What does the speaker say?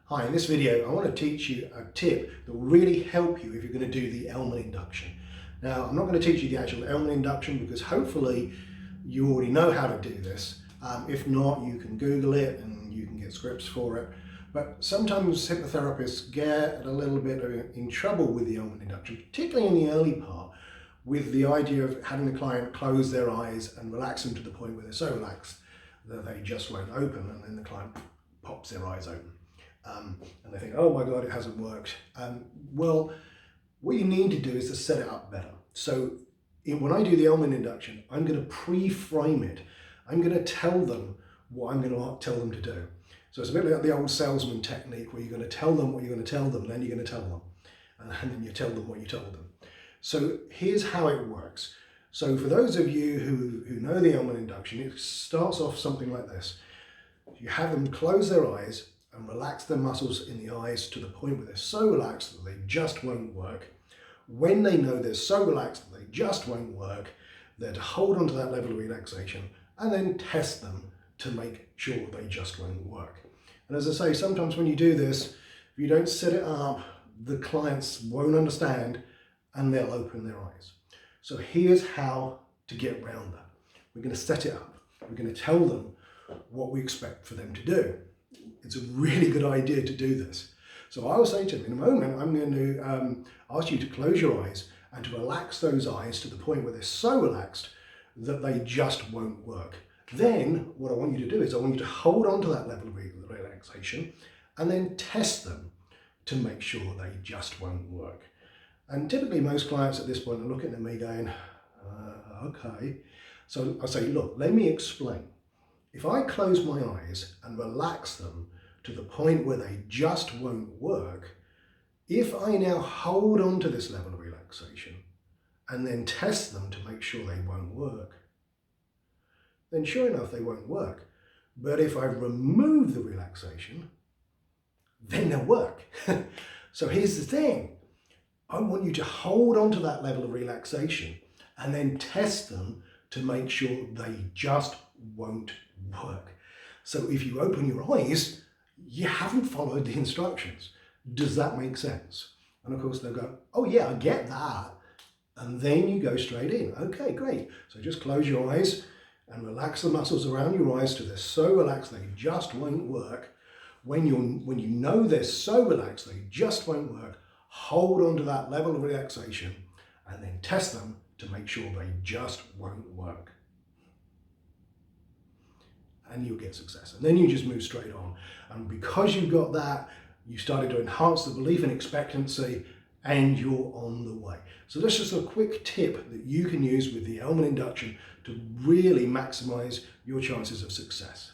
Hi, in this video I want to teach you a tip that will really help you if you're going to do the Elman induction. Now, I'm not going to teach you the actual Elman induction because hopefully you already know how to do this. If not, you can Google it and you can get scripts for it. But sometimes hypnotherapists get a little bit in trouble with the Elman induction, particularly in the early part, with the idea of having the client close their eyes and relax them to the point where they're so relaxed that they just won't open, and then the client pops their eyes open. And they think, oh my God, it hasn't worked. Well, what you need to do is to set it up better. So when I do the Elman induction, I'm going to pre-frame it. I'm going to tell them what I'm going to tell them to do. So it's a bit like the old salesman technique where you're going to tell them what you're going to tell them, and then you're going to tell them. And then you tell them what you told them. So here's how it works. So for those of you who know the Elman induction, it starts off something like this. You have them close their eyes and relax their muscles in the eyes to the point where they're so relaxed that they just won't work. When they know they're so relaxed that they just won't work, they're to hold on to that level of relaxation and then test them to make sure they just won't work. And as I say, sometimes when you do this, if you don't set it up, the clients won't understand and they'll open their eyes. So here's how to get around that. We're going to set it up. We're going to tell them what we expect for them to do. It's a really good idea to do this. So I'll say to them, in a moment, I'm going to ask you to close your eyes and to relax those eyes to the point where they're so relaxed that they just won't work. Then what I want you to do is I want you to hold on to that level of relaxation and then test them to make sure they just won't work. And typically most clients at this point are looking at me going, okay. So I say, look, let me explain. If I close my eyes and relax them to the point where they just won't work, if I now hold on to this level of relaxation and then test them to make sure they won't work, then sure enough, they won't work. But if I remove the relaxation, then they'll work. So here's the thing. I want you to hold on to that level of relaxation and then test them to make sure they just won't work. So if you open your eyes, you haven't followed the instructions. Does that make sense? And of course they'll go, oh yeah, I get that. And then you go straight in. Okay, great. So just close your eyes and relax the muscles around your eyes till they're so relaxed they just won't work. When you know they're so relaxed they just won't work, hold on to that level of relaxation and then test them to make sure they just won't work. And you'll get success. And then you just move straight on. And because you've got that, you started to enhance the belief in expectancy and you're on the way. So that's just a quick tip that you can use with the Elman induction to really maximize your chances of success.